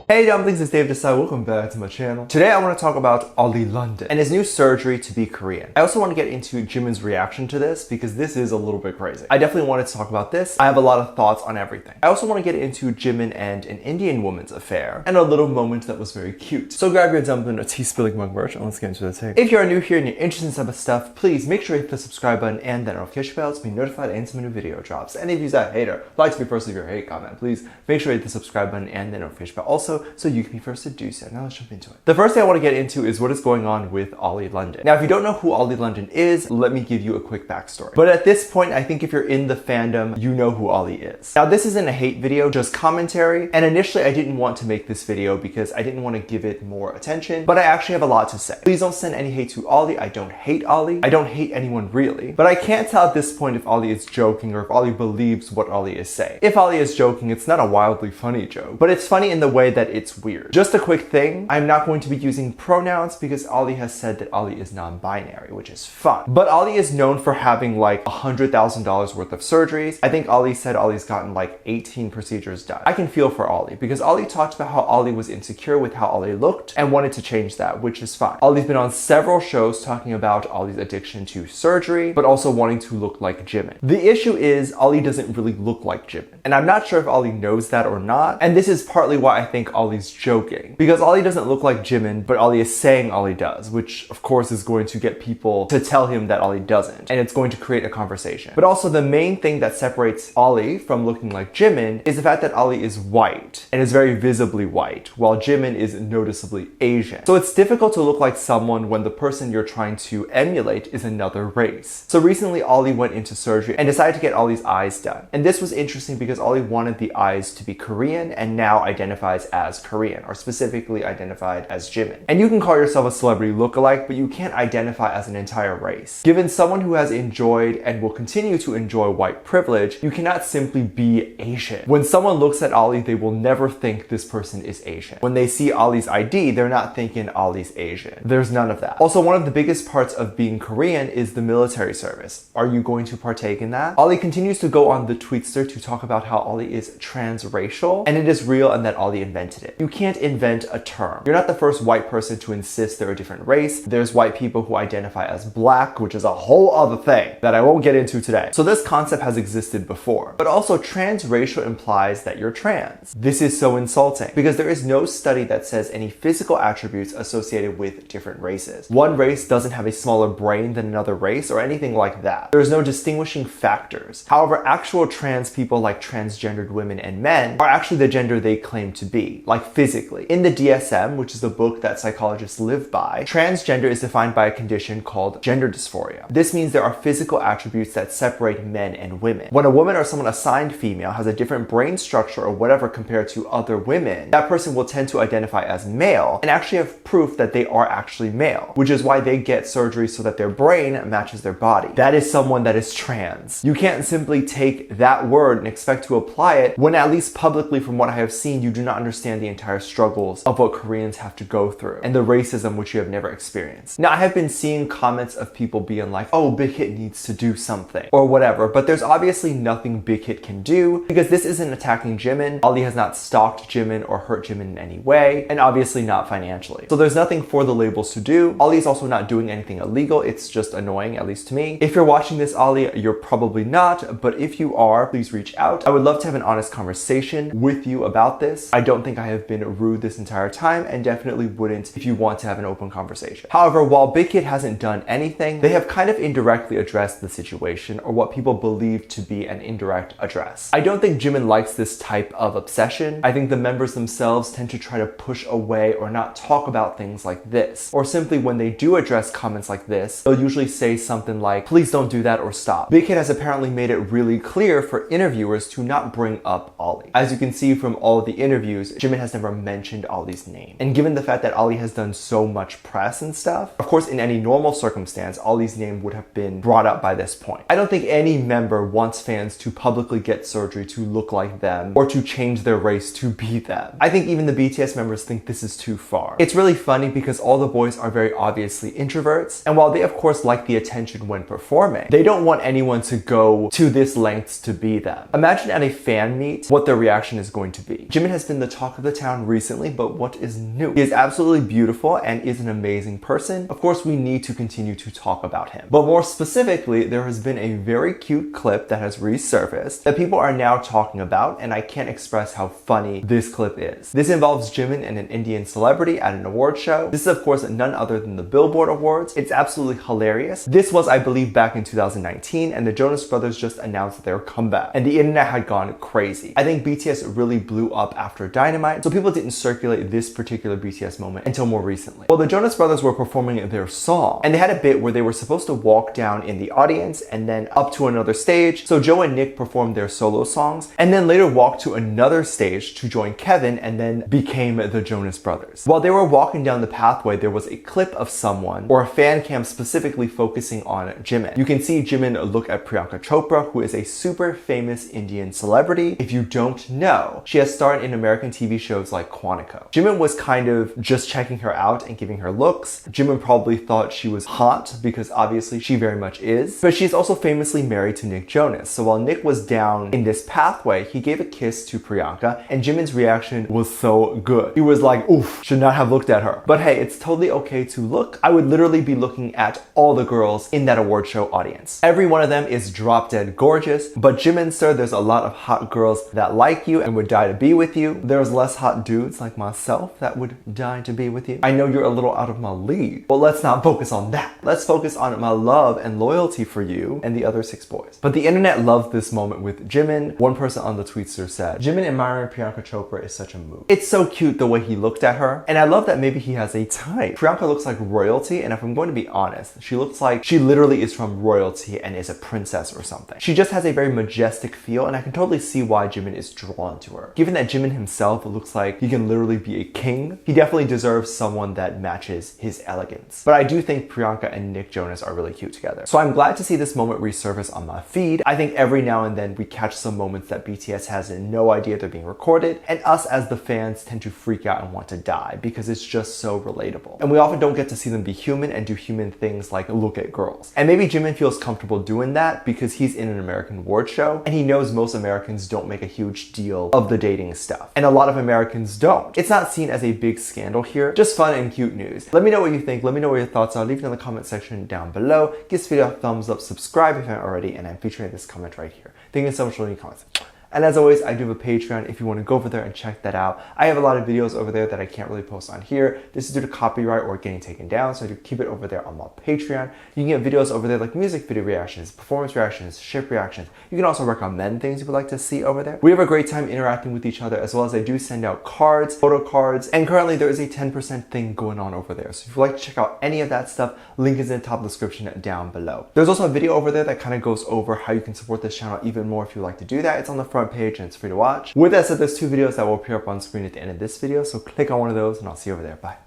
Hey dumplings, it's Dave Desai. Welcome back to my channel. Today I want to talk about Oli London and his new surgery to be Korean. I also want to get into Jimin's reaction to this because this is a little bit crazy. I definitely wanted to talk about this. I have a lot of thoughts on everything. I also want to get into Jimin and an Indian woman's affair and a little moment that was very cute. So grab your dumpling or tea spilling mug merch and let's get into the tape. If you are new here and you're interested in some of stuff, please make sure you hit the subscribe button and that notification bell to be notified anytime a new video drops. And if you're a hater, like to be first, leave your hate comment. Please make sure you hit the subscribe button and the notification bell also so you can be first to do so. Now let's jump into it. The first thing I want to get into is what is going on with Oli London. Now, if you don't know who Oli London is, let me give you a quick backstory. But at this point, I think if you're in the fandom, you know who Oli is. Now, this isn't a hate video, just commentary. And initially, I didn't want to make this video because I didn't want to give it more attention, but I actually have a lot to say. Please don't send any hate to Oli. I don't hate Oli. I don't hate anyone really. But I can't tell at this point if Oli is joking or if Oli believes what Oli is saying. If Oli is joking, it's not a wildly funny joke, but it's funny in the way that it's weird. Just a quick thing, I'm not going to be using pronouns because Oli has said that Oli is non-binary, which is fun. But Oli is known for having like $100,000 worth of surgeries. I think Oli said Oli's gotten like 18 procedures done. I can feel for Oli because Oli talked about how Oli was insecure with how Oli looked and wanted to change that, which is fine. Oli's been on several shows talking about Oli's addiction to surgery, but also wanting to look like Jimin. The issue is Oli doesn't really look like Jimin. And I'm not sure if Oli knows that or not. And this is partly why I think Oli's joking. Because Oli doesn't look like Jimin, but Oli is saying Oli does, which of course is going to get people to tell him that Oli doesn't. And it's going to create a conversation. But also the main thing that separates Oli from looking like Jimin is the fact that Oli is white and is very visibly white, while Jimin is noticeably Asian. So it's difficult to look like someone when the person you're trying to emulate is another race. So recently Oli went into surgery and decided to get Oli's eyes done. And this was interesting because Oli wanted the eyes to be Korean and now identifies as Korean, or specifically identified as Jimin. And you can call yourself a celebrity lookalike, but you can't identify as an entire race. Given someone who has enjoyed and will continue to enjoy white privilege, you cannot simply be Asian. When someone looks at Oli, they will never think this person is Asian. When they see Oli's ID, they're not thinking Oli's Asian. There's none of that. Also, one of the biggest parts of being Korean is the military service. Are you going to partake in that? Oli continues to go on the Tweetster to talk about how Oli is transracial, and it is real and that Oli invented it. You can't invent a term. You're not the first white person to insist they're a different race. There's white people who identify as black, which is a whole other thing that I won't get into today. So this concept has existed before. But also transracial implies that you're trans. This is so insulting because there is no study that says any physical attributes associated with different races. One race doesn't have a smaller brain than another race or anything like that. There's no distinguishing factors. However, actual trans people like transgendered women and men are actually the gender they claim to be, like physically. In the DSM, which is the book that psychologists live by, transgender is defined by a condition called gender dysphoria. This means there are physical attributes that separate men and women. When a woman or someone assigned female has a different brain structure or whatever compared to other women, that person will tend to identify as male and actually have proof that they are actually male, which is why they get surgery so that their brain matches their body. That is someone that is trans. You can't simply take that word and expect to apply it when, at least publicly from what I have seen, you do not understand the entire struggles of what Koreans have to go through and the racism which you have never experienced. Now, I have been seeing comments of people being like, oh, Big Hit needs to do something or whatever, but there's obviously nothing Big Hit can do because this isn't attacking Jimin. Oli has not stalked Jimin or hurt Jimin in any way, and obviously not financially. So there's nothing for the labels to do. Oli is also not doing anything illegal. It's just annoying, at least to me. If you're watching this, Oli, you're probably not, but if you are, please reach out. I would love to have an honest conversation with you about this. I don't think I have been rude this entire time and definitely wouldn't if you want to have an open conversation. However, while Big Hit hasn't done anything, they have kind of indirectly addressed the situation, or what people believe to be an indirect address. I don't think Jimin likes this type of obsession. I think the members themselves tend to try to push away or not talk about things like this. Or simply when they do address comments like this, they'll usually say something like, please don't do that or stop. Big Hit has apparently made it really clear for interviewers to not bring up Oli. As you can see from all of the interviews, Jimin has never mentioned Oli's name. And given the fact that Oli has done so much press and stuff, of course in any normal circumstance, Oli's name would have been brought up by this point. I don't think any member wants fans to publicly get surgery to look like them or to change their race to be them. I think even the BTS members think this is too far. It's really funny because all the boys are very obviously introverts, and while they of course like the attention when performing, they don't want anyone to go to this lengths to be them. Imagine at a fan meet what their reaction is going to be. Jimin has been the talk talk of the town recently, but what is new? He is absolutely beautiful and is an amazing person. Of course, we need to continue to talk about him. But more specifically, there has been a very cute clip that has resurfaced that people are now talking about, and I can't express how funny this clip is. This involves Jimin and an Indian celebrity at an award show. This is of course none other than the Billboard Awards. It's absolutely hilarious. This was, I believe, back in 2019, and the Jonas Brothers just announced their comeback, and the internet had gone crazy. I think BTS really blew up after Dynamite, so people didn't circulate this particular BTS moment until more recently. Well, the Jonas Brothers were performing their song, and they had a bit where they were supposed to walk down in the audience and then up to another stage. So Joe and Nick performed their solo songs, and then later walked to another stage to join Kevin, and then became the Jonas Brothers. While they were walking down the pathway, there was a clip of someone, or a fan cam specifically focusing on Jimin. You can see Jimin look at Priyanka Chopra, who is a super famous Indian celebrity. If you don't know, she has starred in American TV shows like Quantico. Jimin was kind of just checking her out and giving her looks. Jimin probably thought she was hot because obviously she very much is, but she's also famously married to Nick Jonas. So while Nick was down in this pathway, he gave a kiss to Priyanka, and Jimin's reaction was so good. He was like, oof, should not have looked at her. But hey, it's totally okay to look. I would literally be looking at all the girls in that award show audience. Every one of them is drop dead gorgeous, but Jimin, sir, there's a lot of hot girls that like you and would die to be with you. There's less hot dudes like myself that would die to be with you. I know you're a little out of my league, but let's not focus on that. Let's focus on my love and loyalty for you and the other 6 boys. But the internet loved this moment with Jimin. One person on the tweetster said, Jimin admiring Priyanka Chopra is such a move. It's so cute the way he looked at her, and I love that maybe he has a type. Priyanka looks like royalty, and if I'm going to be honest, she looks like she literally is from royalty and is a princess or something. She just has a very majestic feel, and I can totally see why Jimin is drawn to her. Given that Jimin himself looks like he can literally be a king, he definitely deserves someone that matches his elegance. But I do think Priyanka and Nick Jonas are really cute together. So I'm glad to see this moment resurface on my feed. I think every now and then we catch some moments that BTS has no idea they're being recorded, and us as the fans tend to freak out and want to die because it's just so relatable. And we often don't get to see them be human and do human things like look at girls. And maybe Jimin feels comfortable doing that because he's in an American award show, and he knows most Americans don't make a huge deal of the dating stuff. And a lot of Americans don't. It's not seen as a big scandal here, just fun and cute news. Let me know what you think. Let me know what your thoughts are. Leave it in the comment section down below. Give this video a thumbs up, subscribe if you haven't already, and I'm featuring this comment right here. Thank you so much for leaving comments. And as always, I do have a Patreon if you want to go over there and check that out. I have a lot of videos over there that I can't really post on here. This is due to copyright or getting taken down, so I do keep it over there on my Patreon. You can get videos over there like music video reactions, performance reactions, ship reactions. You can also recommend things you would like to see over there. We have a great time interacting with each other, as well as I do send out cards, photo cards, and currently there is a 10% thing going on over there. So if you'd like to check out any of that stuff, link is in the top description down below. There's also a video over there that kind of goes over how you can support this channel even more if you'd like to do that. It's on the front page and it's free to watch. With that said, there's 2 videos that will appear up on screen at the end of this video, so click on one of those and I'll see you over there. Bye.